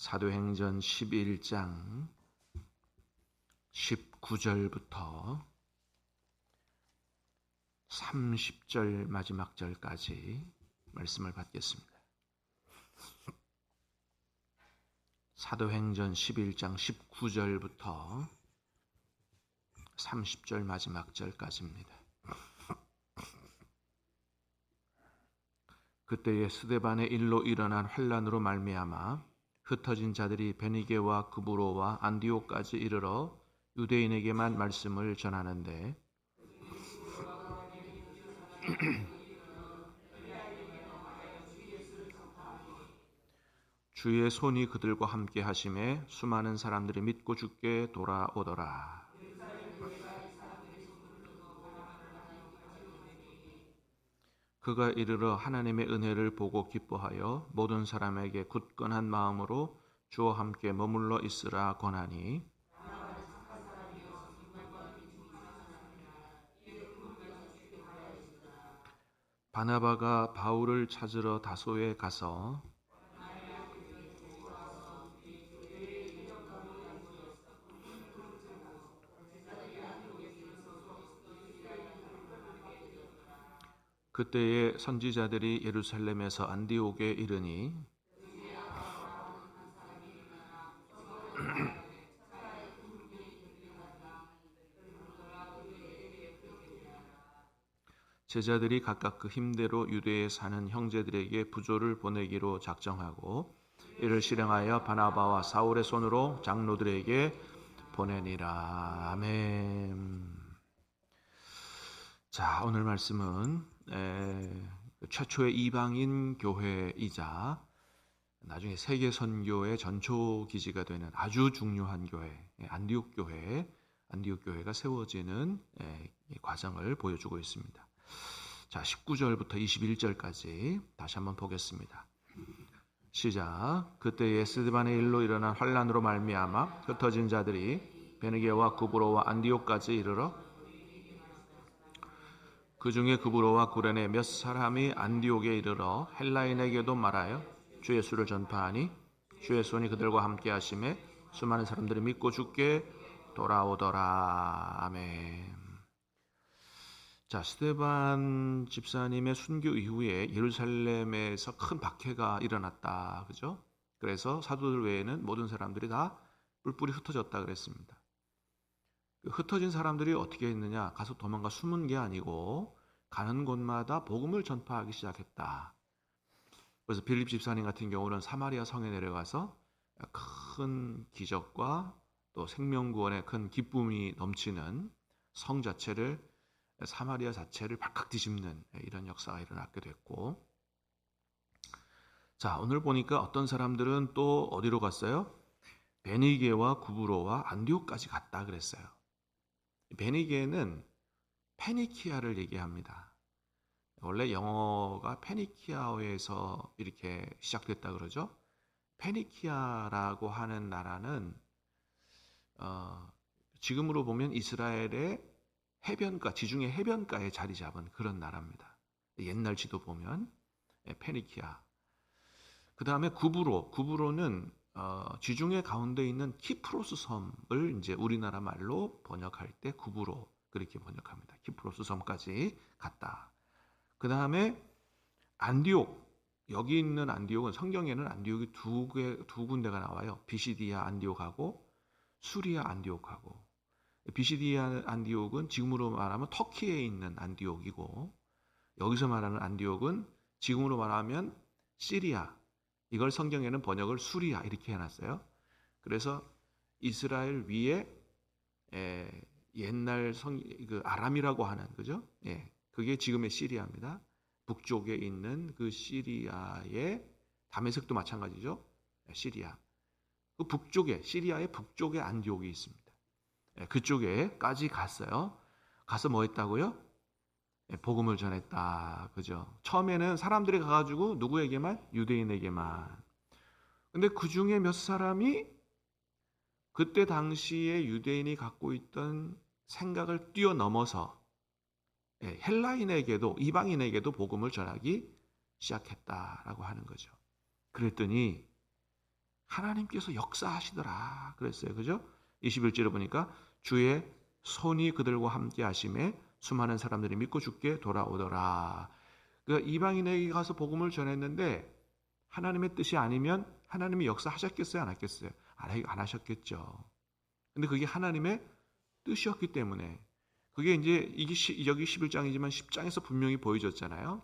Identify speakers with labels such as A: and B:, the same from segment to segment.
A: 사도행전 11장 19절부터 30절 마지막 절까지 말씀을 받겠습니다. 사도행전 11장 19절부터 30절 마지막 절까지입니다. 그때에 스데반의 일로 일어난 환난으로 말미암아 흩어진 자들이 베니게와 구브로와 안디옥까지 이르러 유대인에게만 말씀을 전하는데 주의 손이 그들과 함께 하심에 수많은 사람들이 믿고 주께 돌아오더라. 그가 이르러 하나님의 은혜를 보고 기뻐하여 모든 사람에게 굳건한 마음으로 주와 함께 머물러 있으라 권하니 바나바가 바울을 찾으러 다소에 가서 그때에 선지자들이 예루살렘에서 안디옥에 이르니 제자들이 각각 그 힘대로 유대에 사는 형제들에게 부조를 보내기로 작정하고 이를 실행하여 바나바와 사울의 손으로 장로들에게 보내니라. 아멘. 자, 오늘 말씀은 최초의 이방인 교회이자 나중에 세계 선교의 전초 기지가 되는 아주 중요한 교회, 안디옥 교회가 세워지는 과정을 보여주고 있습니다. 자, 19절부터 21절까지 다시 한번 보겠습니다. 시작. 그때에 스데반의 일로 일어난 환난으로 말미암아 흩어진 자들이 베느게와 구브로와 안디옥까지 이르러 그 중에 구브로와 구레네 몇 사람이 안디옥에 이르러 헬라인에게도 말하여 주 예수를 전파하니 주의 손이 그들과 함께 하심에 수많은 사람들이 믿고 주께 돌아오더라. 아멘. 자, 스데반 집사님의 순교 이후에 예루살렘에서 큰 박해가 일어났다. 그죠? 그래서 사도들 외에는 모든 사람들이 다 뿔뿔이 흩어졌다 그랬습니다. 흩어진 사람들이 어떻게 했느냐? 가서 도망가 숨은 게 아니고 가는 곳마다 복음을 전파하기 시작했다. 그래서 빌립 집사님 같은 경우는 사마리아 성에 내려가서 큰 기적과 또 생명구원의 큰 기쁨이 넘치는 성 자체를 사마리아 자체를 발칵 뒤집는 이런 역사가 일어났게 됐고, 자, 오늘 보니까 어떤 사람들은 또 어디로 갔어요? 베니게와 구브로와 안디옥까지 갔다 그랬어요. 베니게는 페니키아를 얘기합니다. 원래 영어가 페니키아어에서 이렇게 시작됐다 그러죠. 페니키아라고 하는 나라는 지금으로 보면 이스라엘의 해변가, 지중해 해변가에 자리 잡은 그런 나라입니다. 옛날 지도 보면 페니키아. 그 다음에 구브로는 지중해 가운데 있는 키프로스 섬을 이제 우리나라 말로 번역할 때 구브로 그렇게 번역합니다. 키프로스 섬까지 갔다. 그 다음에 안디옥, 여기 있는 안디옥은 성경에는 안디옥이 두 군데가 나와요. 비시디아 안디옥하고 수리아 안디옥하고. 비시디아 안디옥은 지금으로 말하면 터키에 있는 안디옥이고, 여기서 말하는 안디옥은 지금으로 말하면 시리아, 이걸 성경에는 번역을 수리아 이렇게 해놨어요. 그래서 이스라엘 위에 옛날 그 아람이라고 하는, 그죠? 그게 지금의 시리아입니다. 북쪽에 있는 그 시리아의 다메섹도 마찬가지죠. 시리아. 그 북쪽에, 시리아의 북쪽에 안디옥이 있습니다. 그쪽에까지 갔어요. 가서 뭐 했다고요? 복음을 전했다. 그죠? 처음에는 사람들이 가가지고 누구에게만? 유대인에게만. 근데 그 중에 몇 사람이 그때 당시에 유대인이 갖고 있던 생각을 뛰어넘어서 헬라인에게도, 이방인에게도 복음을 전하기 시작했다라고 하는 거죠. 그랬더니 하나님께서 역사하시더라 그랬어요. 그죠? 21절에 보니까 주의 손이 그들과 함께 하심에 수많은 사람들이 믿고 주께 돌아오더라. 그 이방인에게 가서 복음을 전했는데 하나님의 뜻이 아니면 하나님이 역사하셨겠어요? 안 하셨겠어요? 안 하셨겠죠. 근데 그게 하나님의 뜻이었기 때문에 그게 이제 이게 여기 11장이지만 10장에서 분명히 보여줬잖아요.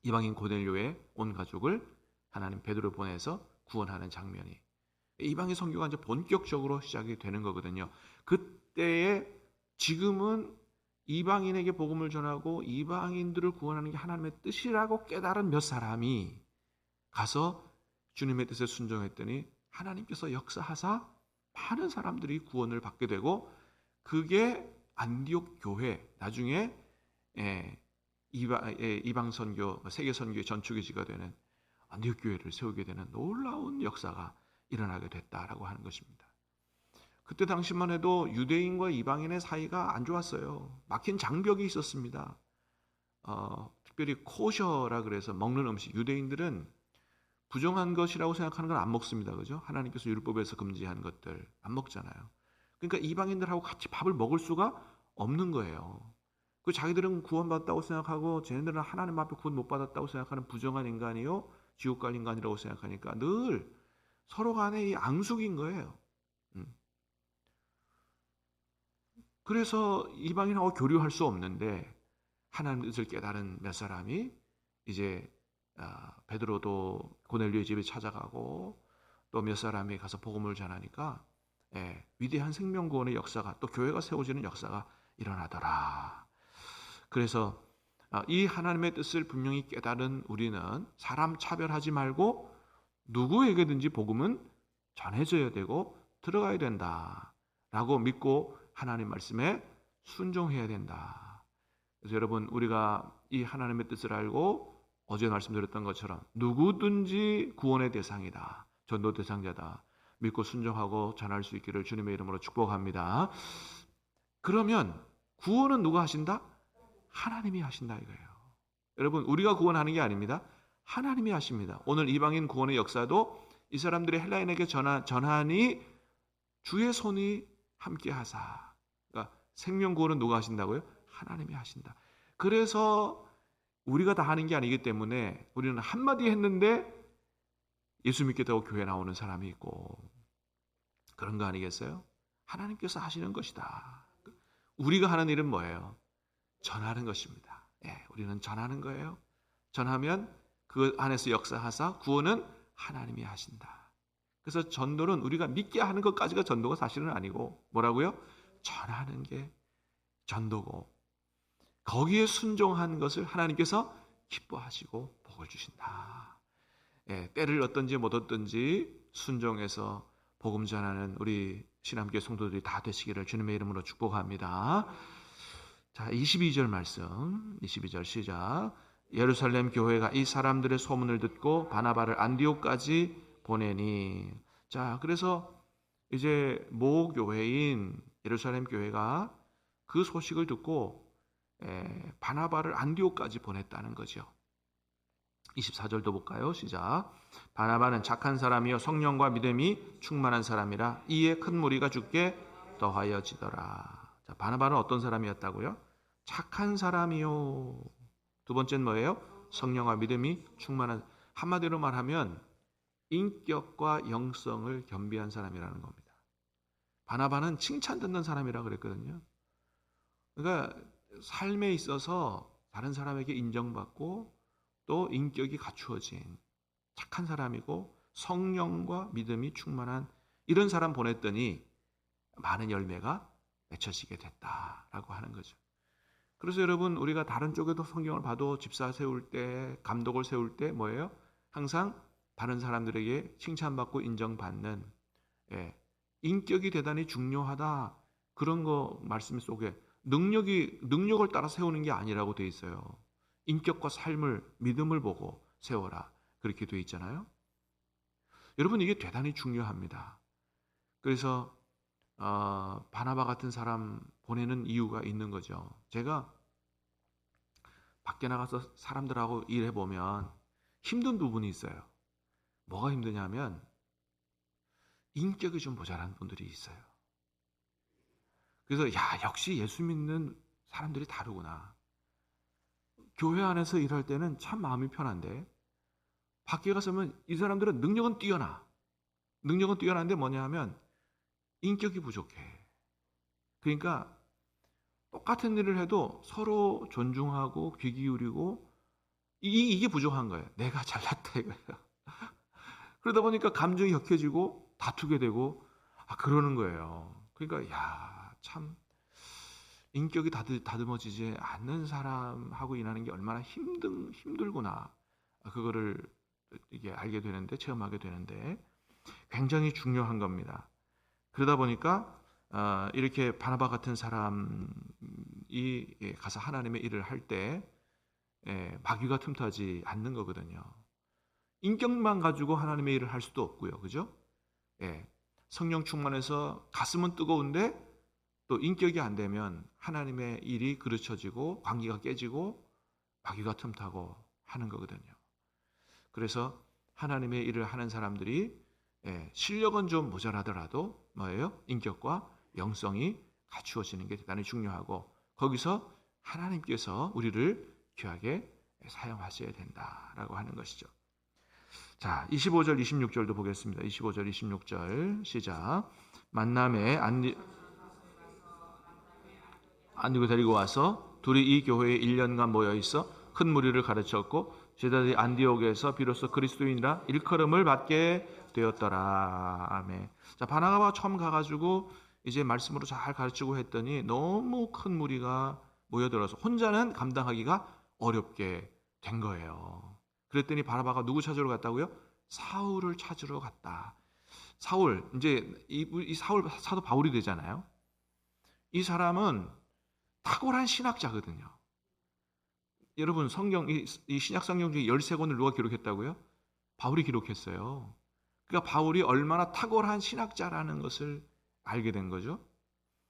A: 이방인 고넬료의 온 가족을 하나님 베드로 보내서 구원하는 장면이 이방인 선교가 이제 본격적으로 시작이 되는 거거든요. 그때에 지금은 이방인에게 복음을 전하고 이방인들을 구원하는 게 하나님의 뜻이라고 깨달은 몇 사람이 가서 주님의 뜻에 순종했더니 하나님께서 역사하사 많은 사람들이 구원을 받게 되고 그게 안디옥 교회 나중에 이방 선교 세계 선교의 전초기지가 되는 안디옥 교회를 세우게 되는 놀라운 역사가 일어나게 됐다라고 하는 것입니다. 그때 당시만 해도 유대인과 이방인의 사이가 안 좋았어요. 막힌 장벽이 있었습니다. 특별히 코셔라 그래서 먹는 음식 유대인들은 부정한 것이라고 생각하는 건 안 먹습니다. 그죠? 하나님께서 율법에서 금지한 것들 안 먹잖아요. 그러니까 이방인들하고 같이 밥을 먹을 수가 없는 거예요. 그 자기들은 구원받았다고 생각하고 쟤네들은 하나님 앞에 구원 못 받았다고 생각하는 부정한 인간이요 지옥 갈 인간이라고 생각하니까 늘 서로 간에 이 앙숙인 거예요. 그래서 이방인하고 교류할 수 없는데 하나님의 뜻을 깨달은 몇 사람이 이제 베드로도 고넬료의 집에 찾아가고 또 몇 사람이 가서 복음을 전하니까 위대한 생명구원의 역사가 또 교회가 세워지는 역사가 일어나더라. 그래서 이 하나님의 뜻을 분명히 깨달은 우리는 사람 차별하지 말고 누구에게든지 복음은 전해져야 되고 들어가야 된다라고 믿고 하나님 말씀에 순종해야 된다. 그래서 여러분 우리가 이 하나님의 뜻을 알고 어제 말씀드렸던 것처럼 누구든지 구원의 대상이다. 전도 대상자다. 믿고 순종하고 전할 수 있기를 주님의 이름으로 축복합니다. 그러면 구원은 누가 하신다? 하나님이 하신다 이거예요. 여러분 우리가 구원하는 게 아닙니다. 하나님이 하십니다. 오늘 이방인 구원의 역사도 이 사람들이 헬라인에게 전하니 주의 손이 함께 하사. 그러니까 생명 구원은 누가 하신다고요? 하나님이 하신다. 그래서 우리가 다 하는 게 아니기 때문에 우리는 한마디 했는데 예수 믿겠다고 교회 나오는 사람이 있고 그런 거 아니겠어요? 하나님께서 하시는 것이다. 우리가 하는 일은 뭐예요? 전하는 것입니다. 우리는 전하는 거예요. 전하면 그 안에서 역사하사 구원은 하나님이 하신다. 그래서 전도는 우리가 믿게 하는 것까지가 전도가 사실은 아니고 뭐라고요? 전하는 게 전도고 거기에 순종한 것을 하나님께서 기뻐하시고 복을 주신다. 때를 얻든지 못 얻든지 순종해서 복음 전하는 우리 신함교회 성도들이 다 되시기를 주님의 이름으로 축복합니다. 자, 22절 말씀 22절 시작. 예루살렘 교회가 이 사람들의 소문을 듣고 바나바를 안디옥까지 보내니. 자, 그래서 이제 모 교회인 예루살렘 교회가 그 소식을 듣고 바나바를 안디옥까지 보냈다는 거죠. 24절도 볼까요? 시작. 바나바는 착한 사람이요 성령과 믿음이 충만한 사람이라 이에 큰 무리가 주께 더하여지더라. 자, 바나바는 어떤 사람이었다고요? 착한 사람이요. 두 번째는 뭐예요? 성령과 믿음이 충만한. 한마디로 말하면 인격과 영성을 겸비한 사람이라는 겁니다. 바나바는 칭찬 듣는 사람이라고 그랬거든요. 그러니까 삶에 있어서 다른 사람에게 인정받고 또 인격이 갖추어진 착한 사람이고 성령과 믿음이 충만한 이런 사람 보냈더니 많은 열매가 맺혀지게 됐다라고 하는 거죠. 그래서 여러분 우리가 다른 쪽에도 성경을 봐도 집사 세울 때 감독을 세울 때 뭐예요? 항상 다른 사람들에게 칭찬받고 인정받는 인격이 대단히 중요하다. 그런 거 말씀 속에 능력을 따라 세우는 게 아니라고 돼 있어요. 인격과 삶을 믿음을 보고 세워라. 그렇게 돼 있잖아요. 여러분 이게 대단히 중요합니다. 그래서 바나바 같은 사람 보내는 이유가 있는 거죠. 제가 밖에 나가서 사람들하고 일해보면 힘든 부분이 있어요. 뭐가 힘드냐면 인격이 좀 모자란 분들이 있어요. 그래서 역시 예수 믿는 사람들이 다르구나. 교회 안에서 일할 때는 참 마음이 편한데 밖에 가서면 이 사람들은 능력은 뛰어나. 능력은 뛰어난데 뭐냐 하면 인격이 부족해. 그러니까 똑같은 일을 해도 서로 존중하고 귀 기울이고 이게 부족한 거예요. 내가 잘났다 이거예요. 그러다 보니까 감정이 격해지고 다투게 되고 그러는 거예요. 그러니까 참 인격이 다듬어지지 않는 사람하고 일하는 게 얼마나 힘들구나. 그거를 이게 알게 되는데, 체험하게 되는데 굉장히 중요한 겁니다. 그러다 보니까 이렇게 바나바 같은 사람이 가서 하나님의 일을 할 때 마귀가 틈타지 않는 거거든요. 인격만 가지고 하나님의 일을 할 수도 없고요. 그죠? 성령 충만해서 가슴은 뜨거운데 또 인격이 안 되면 하나님의 일이 그르쳐지고 관계가 깨지고 마귀가 틈타고 하는 거거든요. 그래서 하나님의 일을 하는 사람들이 실력은 좀 모자라더라도 뭐예요? 인격과 영성이 갖추어지는 게 대단히 중요하고 거기서 하나님께서 우리를 귀하게 사용하셔야 된다라고 하는 것이죠. 자, 25절 26절도 보겠습니다. 25절 26절 시작. 만남에 안디고 데리고 와서 둘이 이 교회에 1년간 모여 있어 큰 무리를 가르쳤고 제자들이 안디옥에서 비로소 그리스도인이라 일컬음을 받게 되었더라. 아멘. 자, 바나바가 처음 가가지고 이제 말씀으로 잘 가르치고 했더니 너무 큰 무리가 모여들어서 혼자는 감당하기가 어렵게 된 거예요. 그랬더니 바나바가 누구 찾으러 갔다고요? 사울을 찾으러 갔다. 사울, 이제 이 사울 사도 바울이 되잖아요. 이 사람은 탁월한 신학자거든요. 여러분 성경 이 신약 성경 중에 13권을 누가 기록했다고요? 바울이 기록했어요. 그러니까 바울이 얼마나 탁월한 신학자라는 것을 알게 된 거죠.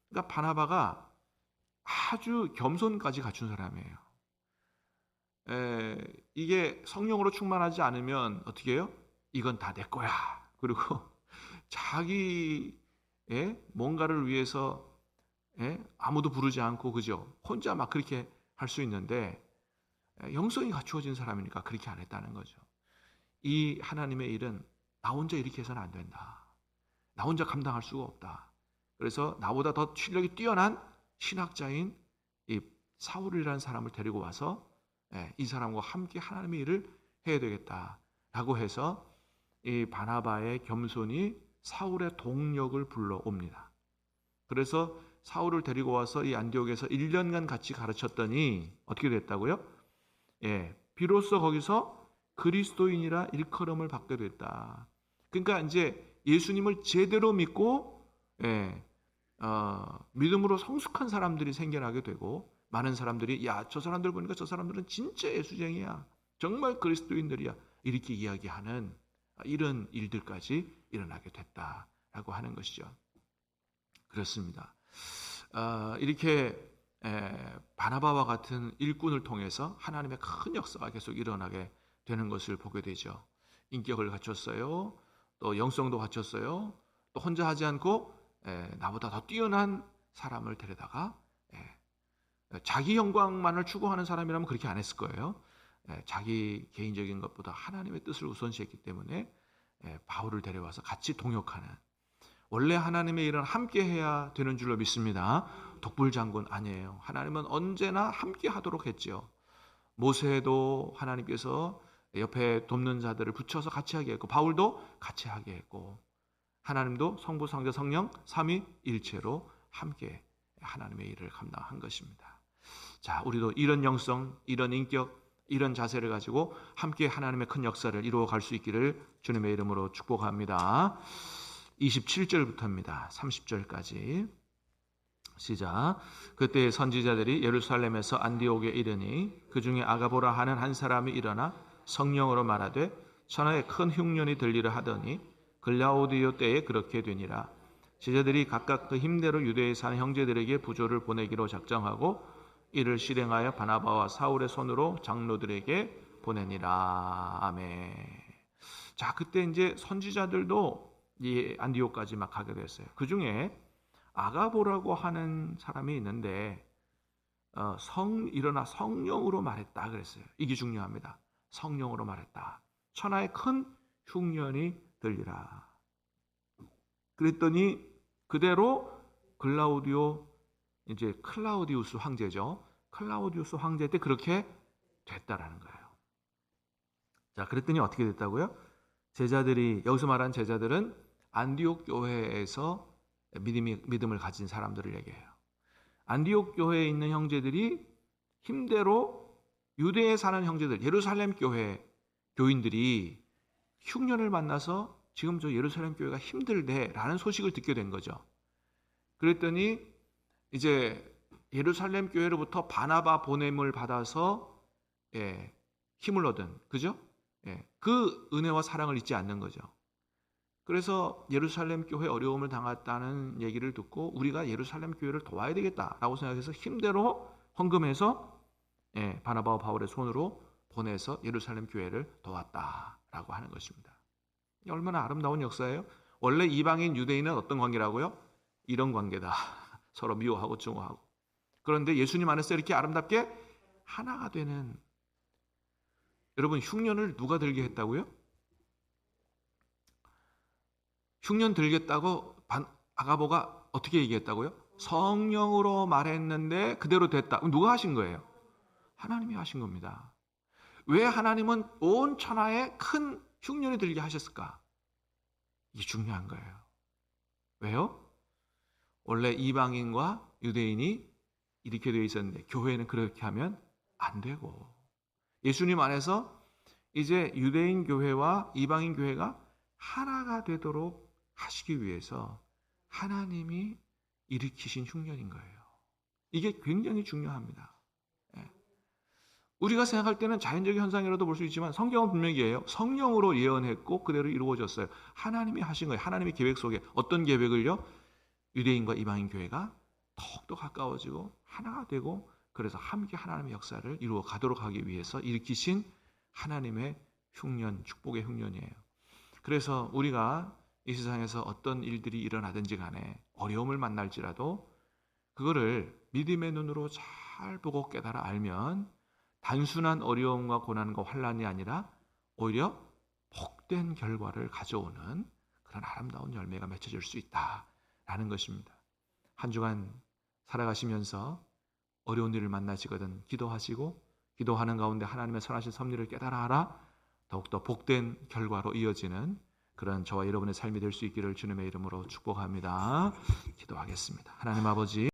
A: 그러니까 바나바가 아주 겸손까지 갖춘 사람이에요. 이게 성령으로 충만하지 않으면 어떻게 해요? 이건 다 내 거야. 그리고 자기 뭔가를 위해서 아무도 부르지 않고 그죠? 혼자 막 그렇게 할 수 있는데 영성이 갖추어진 사람이니까 그렇게 안 했다는 거죠. 이 하나님의 일은 나 혼자 이렇게 해서는 안 된다. 나 혼자 감당할 수가 없다. 그래서 나보다 더 실력이 뛰어난 신학자인 이 사울이라는 사람을 데리고 와서 이 사람과 함께 하나님의 일을 해야 되겠다라고 해서 이 바나바의 겸손이 사울의 동력을 불러옵니다. 그래서 사울을 데리고 와서 이 안디옥에서 1년간 같이 가르쳤더니 어떻게 됐다고요? 비로소 거기서 그리스도인이라 일컬음을 받게 됐다. 그러니까 이제 예수님을 제대로 믿고 믿음으로 성숙한 사람들이 생겨나게 되고 많은 사람들이 저 사람들 보니까 저 사람들은 진짜 예수쟁이야. 정말 그리스도인들이야. 이렇게 이야기하는 이런 일들까지 일어나게 됐다라고 하는 것이죠. 그렇습니다. 이렇게 바나바와 같은 일꾼을 통해서 하나님의 큰 역사가 계속 일어나게 되는 것을 보게 되죠. 인격을 갖췄어요. 또 영성도 갖췄어요. 또 혼자 하지 않고 나보다 더 뛰어난 사람을 데려다가 자기 영광만을 추구하는 사람이라면 그렇게 안 했을 거예요. 자기 개인적인 것보다 하나님의 뜻을 우선시했기 때문에 바울을 데려와서 같이 동역하는, 원래 하나님의 일은 함께 해야 되는 줄로 믿습니다. 독불장군 아니에요. 하나님은 언제나 함께 하도록 했죠. 모세도 하나님께서 옆에 돕는 자들을 붙여서 같이 하게 했고 바울도 같이 하게 했고 하나님도 성부, 성자, 성령 삼위일체로 함께 하나님의 일을 감당한 것입니다. 자, 우리도 이런 영성, 이런 인격, 이런 자세를 가지고 함께 하나님의 큰 역사를 이루어 갈 수 있기를 주님의 이름으로 축복합니다. 27절부터입니다. 30절까지 시작. 그때 선지자들이 예루살렘에서 안디옥에 이르니 그 중에 아가보라 하는 한 사람이 일어나 성령으로 말하되 천하에 큰 흉년이 들리라 하더니 글라우디오 때에 그렇게 되니라. 제자들이 각각 그 힘대로 유대에 사는 형제들에게 부조를 보내기로 작정하고 이를 실행하여 바나바와 사울의 손으로 장로들에게 보내니라. 아멘. 자, 그때 이제 선지자들도 이 안디옥까지 막 가게 됐어요. 그 중에 아가보라고 하는 사람이 있는데 일어나 성령으로 말했다 그랬어요. 이게 중요합니다. 성령으로 말했다. 천하에 큰 흉년이 들리라. 그랬더니 그대로 클라우디우스 황제죠. 클라우디우스 황제 때 그렇게 됐다라는 거예요. 자, 그랬더니 어떻게 됐다고요? 여기서 말한 제자들은 안디옥 교회에서 믿음을 가진 사람들을 얘기해요. 안디옥 교회에 있는 형제들이 힘대로 유대에 사는 형제들, 예루살렘 교회 교인들이 흉년을 만나서 지금 저 예루살렘 교회가 힘들대라는 소식을 듣게 된 거죠. 그랬더니 이제 예루살렘 교회로부터 바나바 보냄을 받아서 힘을 얻은, 그죠? 그 은혜와 사랑을 잊지 않는 거죠. 그래서 예루살렘 교회 어려움을 당했다는 얘기를 듣고 우리가 예루살렘 교회를 도와야 되겠다라고 생각해서 힘대로 헌금해서 바나바와 바울의 손으로 보내서 예루살렘 교회를 도왔다라고 하는 것입니다. 얼마나 아름다운 역사예요. 원래 이방인 유대인은 어떤 관계라고요? 이런 관계다. 서로 미워하고 증오하고. 그런데 예수님 안에서 이렇게 아름답게 하나가 되는, 여러분 흉년을 누가 들게 했다고요? 흉년 들겠다고 아가보가 어떻게 얘기했다고요? 성령으로 말했는데 그대로 됐다. 그럼 누가 하신 거예요? 하나님이 하신 겁니다. 왜 하나님은 온 천하에 큰 흉년이 들게 하셨을까? 이게 중요한 거예요. 왜요? 원래 이방인과 유대인이 이렇게 되어 있었는데 교회는 그렇게 하면 안 되고, 예수님 안에서 이제 유대인 교회와 이방인 교회가 하나가 되도록 하시기 위해서 하나님이 일으키신 흉년인 거예요. 이게 굉장히 중요합니다. 우리가 생각할 때는 자연적인 현상이라도 볼 수 있지만 성경은 분명히 예요. 성령으로 예언했고 그대로 이루어졌어요. 하나님이 하신 거예요. 하나님의 계획 속에 어떤 계획을요? 유대인과 이방인 교회가 더욱더 가까워지고 하나가 되고, 그래서 함께 하나님의 역사를 이루어 가도록 하기 위해서 일으키신 하나님의 흉년, 축복의 흉년이에요. 그래서 우리가 이 세상에서 어떤 일들이 일어나든지 간에 어려움을 만날지라도 그거를 믿음의 눈으로 잘 보고 깨달아 알면 단순한 어려움과 고난과 환난이 아니라 오히려 복된 결과를 가져오는 그런 아름다운 열매가 맺혀질 수 있다라는 것입니다. 한 주간 살아가시면서 어려운 일을 만나시거든 기도하시고, 기도하는 가운데 하나님의 선하신 섭리를 깨달아 알아 더욱더 복된 결과로 이어지는 그런 저와 여러분의 삶이 될 수 있기를 주님의 이름으로 축복합니다. 기도하겠습니다. 하나님 아버지,